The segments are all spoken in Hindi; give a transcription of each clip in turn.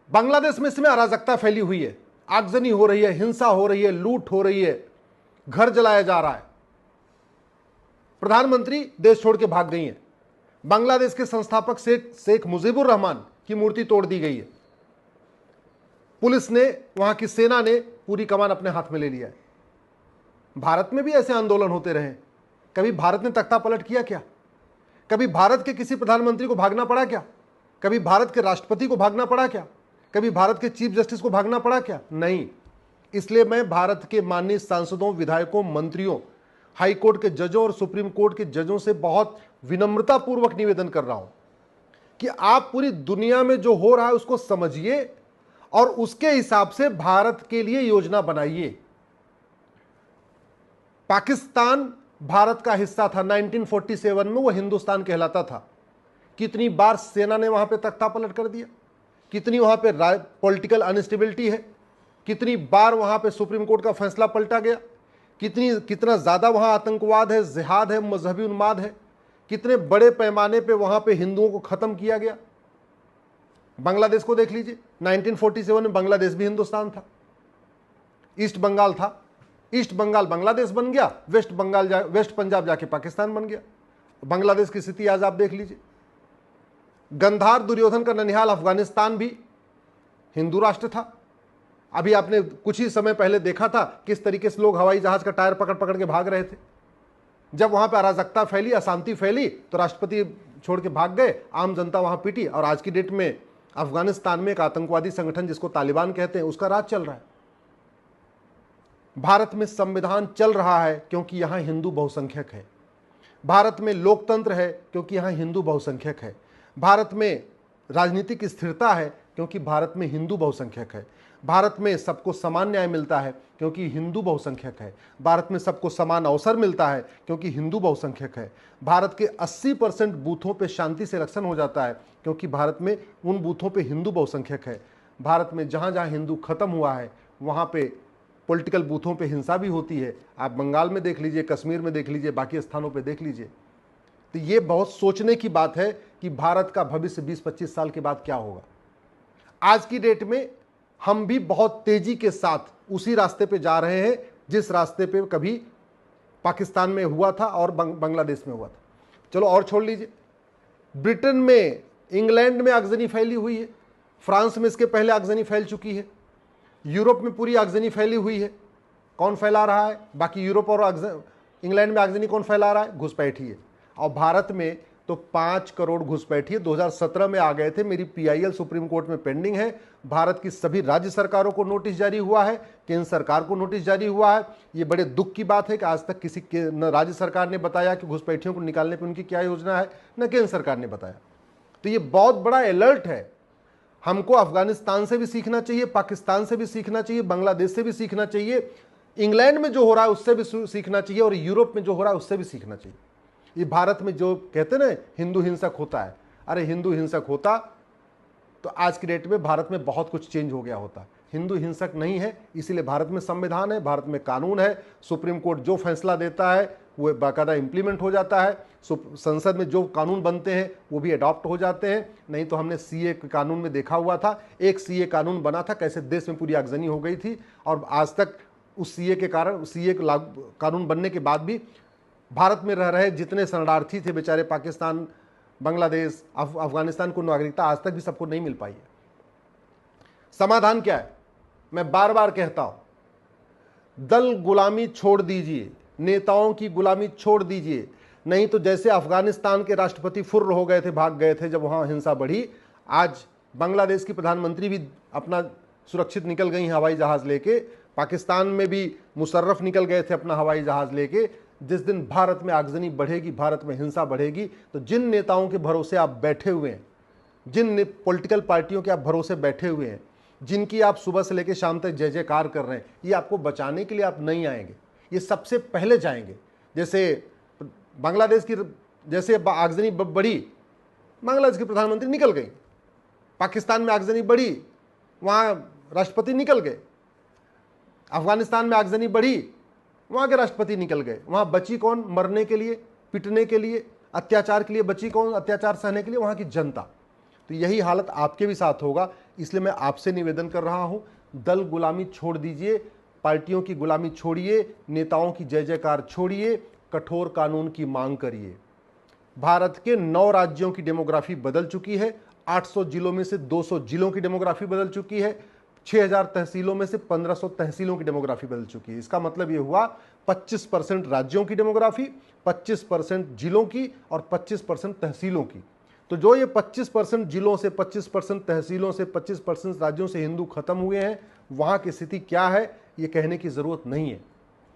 बांग्लादेश में इसमें अराजकता फैली हुई है, आगजनी हो रही है, हिंसा हो रही है, लूट हो रही है, घर जलाया जा रहा है। प्रधानमंत्री देश छोड़ के भाग गई हैं। बांग्लादेश के संस्थापक शेख मुजीबुर रहमान की मूर्ति तोड़ दी गई है। पुलिस ने, वहां की सेना ने पूरी कमान अपने हाथ में ले लिया है। भारत में भी ऐसे आंदोलन होते रहे, कभी भारत ने तख्ता पलट किया क्या? कभी भारत के किसी प्रधानमंत्री को भागना पड़ा क्या? कभी भारत के राष्ट्रपति को भागना पड़ा क्या? कभी भारत के चीफ जस्टिस को भागना पड़ा क्या? नहीं। इसलिए मैं भारत के माननीय सांसदों, विधायकों, मंत्रियों, हाई कोर्ट के जजों और सुप्रीम कोर्ट के जजों से बहुत विनम्रता पूर्वक निवेदन कर रहा हूं कि आप पूरी दुनिया में जो हो रहा है उसको समझिए और उसके हिसाब से भारत के लिए योजना बनाइए। पाकिस्तान भारत का हिस्सा था, 1947 में वो हिंदुस्तान कहलाता था। कितनी बार सेना ने वहां पे तख्ता पलट कर दिया, कितनी वहां पे पॉलिटिकल अनस्टेबिलिटी है, कितनी बार वहां पे सुप्रीम कोर्ट का फैसला पलटा गया, कितना ज्यादा वहां आतंकवाद है, जिहाद है, मजहबी उन्माद है, कितने बड़े पैमाने पे वहां पे हिंदुओं को खत्म किया गया। बांग्लादेश को देख लीजिए, 1947 में बांग्लादेश भी हिंदुस्तान था, ईस्ट बंगाल था, ईस्ट बंगाल बांग्लादेश बन गया, वेस्ट पंजाब जाके पाकिस्तान बन गया। बांग्लादेश की स्थिति आज आप देख लीजिए। गंधार दुर्योधन का ननिहाल अफगानिस्तान भी हिंदू राष्ट्र था। अभी आपने कुछ ही समय पहले देखा था किस तरीके से लोग हवाई जहाज का टायर पकड़ पकड़ के भाग रहे थे। जब वहां पर अराजकता फैली, अशांति फैली, तो राष्ट्रपति छोड़ के भाग गए, आम जनता वहां पिटी, और आज की डेट में अफगानिस्तान में एक आतंकवादी संगठन जिसको तालिबान कहते हैं, उसका राज चल रहा है। भारत में संविधान चल रहा है क्योंकि यहां हिंदू बहुसंख्यक है। भारत में लोकतंत्र है क्योंकि यहां हिंदू बहुसंख्यक है। भारत में राजनीतिक स्थिरता है क्योंकि भारत में हिंदू बहुसंख्यक है। भारत में सबको समान न्याय मिलता है क्योंकि हिंदू बहुसंख्यक है। भारत में सबको समान अवसर मिलता है क्योंकि हिंदू बहुसंख्यक है। भारत के 80% बूथों पे शांति से इलेक्शन हो जाता है क्योंकि भारत में उन बूथों पे हिंदू बहुसंख्यक है। भारत में जहाँ जहाँ हिंदू खत्म हुआ है वहाँ पे पॉलिटिकल बूथों पे हिंसा भी होती है। आप बंगाल में देख लीजिए, कश्मीर में देख लीजिए, बाकी स्थानों पे देख लीजिए। तो ये बहुत सोचने की बात है कि भारत का भविष्य 20-25 साल के बाद क्या होगा। आज की डेट में हम भी बहुत तेजी के साथ उसी रास्ते पे जा रहे हैं जिस रास्ते पे कभी पाकिस्तान में हुआ था और बांग्लादेश में हुआ था। चलो और छोड़ लीजिए, ब्रिटेन में, इंग्लैंड में आगजनी फैली हुई है, फ्रांस में इसके पहले आगजनी फैल चुकी है, यूरोप में पूरी आगजनी फैली हुई है। कौन फैला रहा है? बाकी यूरोप और इंग्लैंड में आगजनी कौन फैला रहा है? घुसपैठी है। और भारत में तो 5 करोड़ घुसपैठी 2017 में आ गए थे। मेरी PIL सुप्रीम कोर्ट में पेंडिंग है। भारत की सभी राज्य सरकारों को नोटिस जारी हुआ है, केंद्र सरकार को नोटिस जारी हुआ है। ये बड़े दुख की बात है कि आज तक किसी न राज्य सरकार ने बताया कि घुसपैठियों को निकालने पर उनकी क्या योजना है, न केंद्र सरकार ने बताया। तो ये बहुत बड़ा अलर्ट है। हमको अफगानिस्तान से भी सीखना चाहिए, पाकिस्तान से भी सीखना चाहिए, बांग्लादेश से भी सीखना चाहिए, इंग्लैंड में जो हो रहा है उससे भी सीखना चाहिए, और यूरोप में जो हो रहा है उससे भी सीखना चाहिए। ये भारत में जो कहते हैं ना हिंदू हिंसक होता है, अरे हिंदू हिंसक होता तो आज की डेट में भारत में बहुत कुछ चेंज हो गया होता। हिंदू हिंसक नहीं है, इसीलिए भारत में संविधान है, भारत में कानून है। सुप्रीम कोर्ट जो फैसला देता है वो बाकायदा इंप्लीमेंट हो जाता है। संसद में जो कानून बनते हैं वो भी अडॉप्ट हो जाते हैं। नहीं तो हमने CA कानून में देखा हुआ था, एक CA कानून बना था, कैसे देश में पूरी आगजनी हो गई थी, और आज तक उस CA के कारण, CA कानून बनने के बाद भी भारत में रह रहे जितने शरणार्थी थे बेचारे, पाकिस्तान, बांग्लादेश, अफगानिस्तान को नागरिकता आज तक भी सबको नहीं मिल पाई है। समाधान क्या है? मैं बार बार कहता हूं, दल गुलामी छोड़ दीजिए, नेताओं की गुलामी छोड़ दीजिए। नहीं तो जैसे अफगानिस्तान के राष्ट्रपति फुर्र हो गए थे, भाग गए थे जब वहां हिंसा बढ़ी, आज बांग्लादेश की प्रधानमंत्री भी अपना सुरक्षित निकल गई हवाई जहाज लेके, पाकिस्तान में भी मुशर्रफ निकल गए थे अपना हवाई जहाज लेके। जिस दिन भारत में आगजनी बढ़ेगी, भारत में हिंसा बढ़ेगी, तो जिन नेताओं के भरोसे आप बैठे हुए हैं, जिन पॉलिटिकल पार्टियों के आप भरोसे बैठे हुए हैं, जिनकी आप सुबह से लेकर शाम तक जय जयकार कर रहे हैं, ये आपको बचाने के लिए आप नहीं आएंगे, ये सबसे पहले जाएंगे। जैसे बांग्लादेश की जैसे आगजनी बढ़ी, बांग्लादेश के प्रधानमंत्री निकल गई, पाकिस्तान में आगजनी बढ़ी, वहाँ राष्ट्रपति निकल गए, अफगानिस्तान में आगजनी बढ़ी, वहाँ के राष्ट्रपति निकल गए। वहाँ बची कौन? मरने के लिए, पिटने के लिए, अत्याचार के लिए बची कौन? अत्याचार सहने के लिए वहाँ की जनता। तो यही हालत आपके भी साथ होगा। इसलिए मैं आपसे निवेदन कर रहा हूं, दल गुलामी छोड़ दीजिए, पार्टियों की गुलामी छोड़िए, नेताओं की जय जयकार छोड़िए, कठोर कानून की मांग करिए। भारत के 9 राज्यों की डेमोग्राफी बदल चुकी है। 800 जिलों में से 200 जिलों की डेमोग्राफी बदल चुकी है। 6000 तहसीलों में से 1500 तहसीलों की डेमोग्राफी बदल चुकी है। इसका मतलब यह हुआ 25% राज्यों की डेमोग्राफी, 25% जिलों की और 25% तहसीलों की। तो जो ये 25% जिलों से, 25% तहसीलों से, 25% राज्यों से हिंदू खत्म हुए हैं, वहां की स्थिति क्या है ये कहने की जरूरत नहीं है।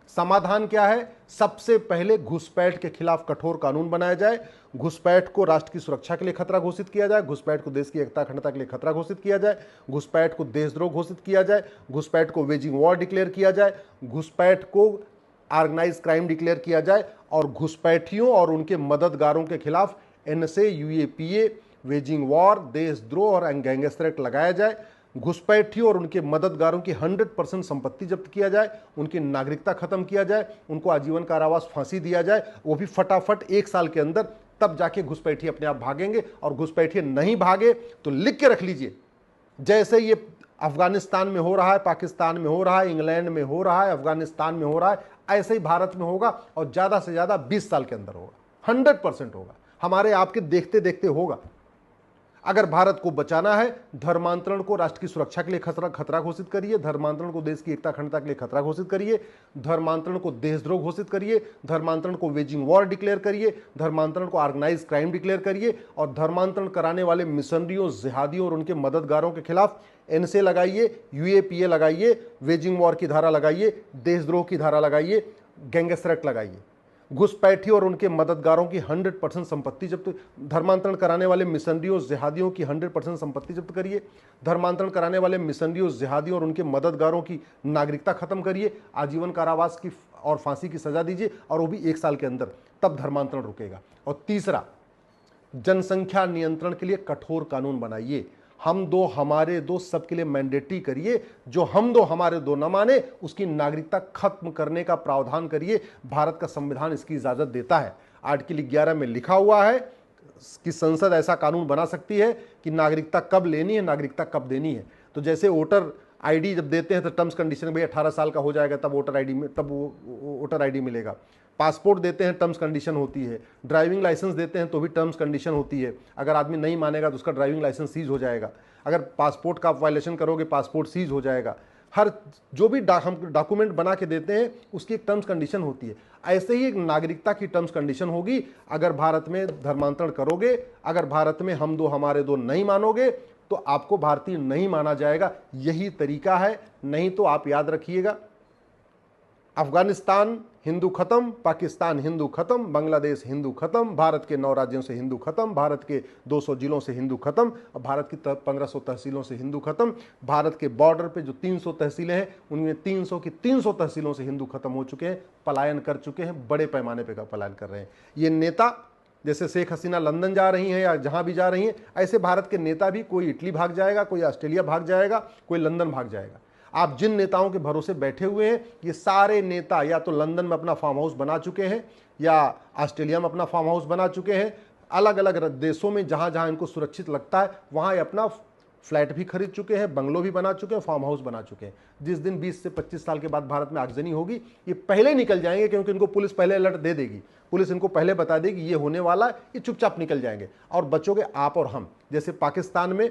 समाधान क्या है? सबसे पहले घुसपैठ के खिलाफ कठोर कानून बनाया जाए, घुसपैठ को राष्ट्र की सुरक्षा के लिए खतरा घोषित किया जाए, घुसपैठ को देश की एकता अखंडता के लिए खतरा घोषित किया जाए, घुसपैठ को देशद्रोह घोषित किया जाए, घुसपैठ को वेजिंग वॉर डिक्लेयर किया जाए, घुसपैठ को ऑर्गेनाइज क्राइम डिक्लेयर किया जाए और घुसपैठियों और उनके मददगारों के खिलाफ एनएसए, यूएपीए, वेजिंग वॉर, देशद्रोह और गैंगस्टर एक्ट लगाया जाए। घुसपैठियों और उनके मददगारों की 100% संपत्ति जब्त किया जाए, उनकी नागरिकता खत्म किया जाए, उनको आजीवन कारावास, फांसी दिया जाए, वो भी फटाफट 1 साल के अंदर। तब जाके घुसपैठी अपने आप भागेंगे। और घुसपैठी नहीं भागे तो लिख के रख लीजिए, जैसे ये अफगानिस्तान में हो रहा है, पाकिस्तान में हो रहा है, इंग्लैंड में हो रहा है, अफगानिस्तान में हो रहा है, ऐसे ही भारत में होगा और ज्यादा से ज्यादा 20 साल के अंदर होगा। 100% होगा, हमारे आपके देखते देखते होगा। अगर भारत को बचाना है, धर्मांतरण को राष्ट्र की सुरक्षा के लिए खतरा घोषित करिए, धर्मांतरण को देश की एकता अखंडता के लिए खतरा घोषित करिए, धर्मांतरण को देशद्रोह घोषित करिए, धर्मांतरण को वेजिंग वॉर डिक्लेयर करिए, धर्मांतरण को ऑर्गेनाइज क्राइम डिक्लेयर करिए और धर्मांतरण कराने वाले मिशनरियों, जिहादियों और उनके मददगारों के खिलाफ एनएसए लगाइए, यूएपीए लगाइए, वेजिंग वॉर की धारा लगाइए, देशद्रोह की धारा लगाइए, गैंगस्टर एक्ट लगाइए। घुसपैठी और उनके मददगारों की 100% संपत्ति जब्त, धर्मांतरण कराने वाले मिशनरियों, जिहादियों की 100% संपत्ति जब्त करिए, धर्मांतरण कराने वाले मिशनरियों, जिहादियों और उनके मददगारों की नागरिकता खत्म करिए, आजीवन कारावास की और फांसी की सजा दीजिए और वो भी 1 साल के अंदर, तब धर्मांतरण रुकेगा। और तीसरा, जनसंख्या नियंत्रण के लिए कठोर कानून बनाइए। हम दो हमारे दो सबके लिए मैंडेटरी करिए। जो हम दो हमारे दो न माने उसकी नागरिकता खत्म करने का प्रावधान करिए। भारत का संविधान इसकी इजाजत देता है। आर्टिकल 11 में लिखा हुआ है कि संसद ऐसा कानून बना सकती है कि नागरिकता कब लेनी है, नागरिकता कब देनी है। तो जैसे वोटर आईडी जब देते हैं तो टर्म्स कंडीशन, भाई 18 साल का हो जाएगा तब वोटर आईडी में, तब वोटर आईडी मिलेगा। पासपोर्ट देते हैं, टर्म्स कंडीशन होती है। ड्राइविंग लाइसेंस देते हैं तो भी टर्म्स कंडीशन होती है। अगर आदमी नहीं मानेगा तो उसका ड्राइविंग लाइसेंस सीज हो जाएगा। अगर पासपोर्ट का वायलेशन करोगे, पासपोर्ट सीज हो जाएगा। हर जो भी हम डॉक्यूमेंट बना के देते हैं उसकी एक टर्म्स कंडीशन होती है। ऐसे ही एक नागरिकता की टर्म्स कंडीशन होगी। अगर भारत में धर्मांतरण करोगे, अगर भारत में हम दो हमारे दो नहीं मानोगे तो आपको भारतीय नहीं माना जाएगा। यही तरीका है। नहीं तो आप याद रखिएगा, अफगानिस्तान हिंदू खत्म, पाकिस्तान हिंदू खत्म, बांग्लादेश हिंदू खत्म, भारत के 9 राज्यों से हिंदू खत्म, भारत के 200 जिलों से हिंदू खत्म और भारत की 1500 तहसीलों से हिंदू खत्म। भारत के बॉर्डर पे जो 300 तहसीलें हैं उनमें 300 की 300 तहसीलों से हिंदू खत्म हो चुके हैं, पलायन कर चुके हैं, बड़े पैमाने पर पलायन कर रहे हैं। ये नेता जैसे शेख हसीना लंदन जा रही हैं या जहां भी जा रही हैं, ऐसे भारत के नेता भी कोई इटली भाग जाएगा, कोई ऑस्ट्रेलिया भाग जाएगा, कोई लंदन भाग जाएगा। आप जिन नेताओं के भरोसे बैठे हुए हैं, ये सारे नेता या तो लंदन में अपना फार्म हाउस बना चुके हैं या ऑस्ट्रेलिया में अपना फार्म हाउस बना चुके हैं। अलग अलग देशों में जहां जहां इनको सुरक्षित लगता है वहां ये अपना फ्लैट भी खरीद चुके हैं, बंगलो भी बना चुके हैं, फार्म हाउस बना चुके हैं। जिस दिन 20 से 25 साल के बाद भारत में आगजनी होगी, ये पहले निकल जाएंगे, क्योंकि इनको पुलिस पहले अलर्ट दे देगी। पुलिस इनको पहले बता देगी ये होने वाला है, ये चुपचाप निकल जाएंगे और बचोगे आप और हम। जैसे पाकिस्तान में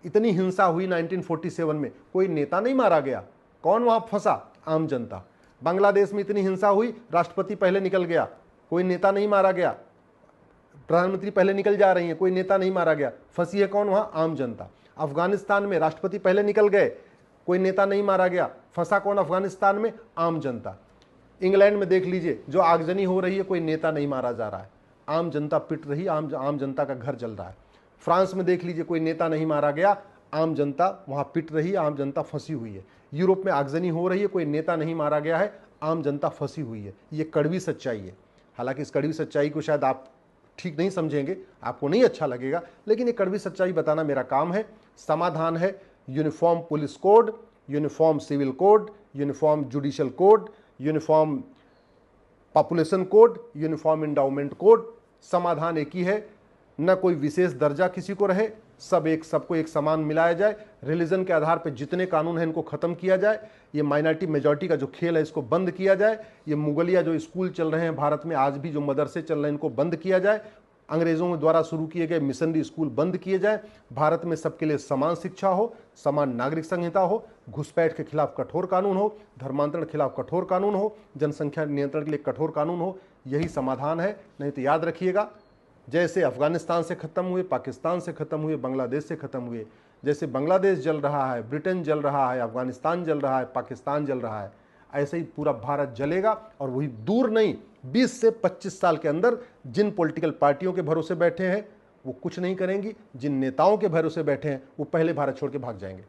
इतनी हिंसा हुई 1947 में, कोई नेता नहीं मारा गया, कौन वहां फंसा? आम जनता। बांग्लादेश में इतनी हिंसा हुई, राष्ट्रपति पहले निकल गया, कोई नेता नहीं मारा गया। प्रधानमंत्री पहले निकल जा रही है, कोई नेता नहीं मारा गया, फंसी है कौन वहां? आम जनता। अफगानिस्तान में राष्ट्रपति पहले निकल गए, कोई नेता नहीं मारा गया, फंसा कौन अफगानिस्तान में? आम जनता। इंग्लैंड में देख लीजिए, जो आगजनी हो रही है, कोई नेता नहीं मारा जा रहा है, आम जनता पिट रही, आम जनता का घर जल रहा है। फ्रांस में देख लीजिए, कोई नेता नहीं मारा गया, आम जनता वहां पिट रही है, आम जनता फंसी हुई है। यूरोप में आगजनी हो रही है, कोई नेता नहीं मारा गया है, आम जनता फंसी हुई है। ये कड़वी सच्चाई है। हालांकि इस कड़वी सच्चाई को शायद आप ठीक नहीं समझेंगे, आपको नहीं अच्छा लगेगा, लेकिन ये कड़वी सच्चाई बताना मेरा काम है। समाधान है uniform police code, uniform civil code, uniform judicial code, uniform population code, uniform endowment code. समाधान एक ही है, न कोई विशेष दर्जा किसी को रहे, सबको एक समान मिलाया जाए, रिलीजन के आधार पर जितने कानून हैं इनको खत्म किया जाए, ये माइनॉरिटी मेजॉरिटी का जो खेल है इसको बंद किया जाए, ये मुगलिया जो स्कूल चल रहे हैं भारत में, आज भी जो मदरसे चल रहे हैं इनको बंद किया जाए, अंग्रेजों द्वारा शुरू किए गए मिशनरी स्कूल बंद किए जाए, भारत में सबके लिए समान शिक्षा हो, समान नागरिक संहिता हो, घुसपैठ के खिलाफ कठोर कानून हो, धर्मांतरण के खिलाफ कठोर कानून हो, जनसंख्या नियंत्रण के लिए कठोर कानून हो। यही समाधान है। नहीं तो याद रखिएगा, जैसे अफगानिस्तान से खत्म हुए, पाकिस्तान से खत्म हुए, बांग्लादेश से खत्म हुए, जैसे बांग्लादेश जल रहा है, ब्रिटेन जल रहा है, अफगानिस्तान जल रहा है, पाकिस्तान जल रहा है, ऐसे ही पूरा भारत जलेगा। और वही दूर नहीं, 20 से 25 साल के अंदर जिन पॉलिटिकल पार्टियों के भरोसे बैठे हैं वो कुछ नहीं करेंगी, जिन नेताओं के भरोसे बैठे हैं वो पहले भारत छोड़ के भाग जाएंगे।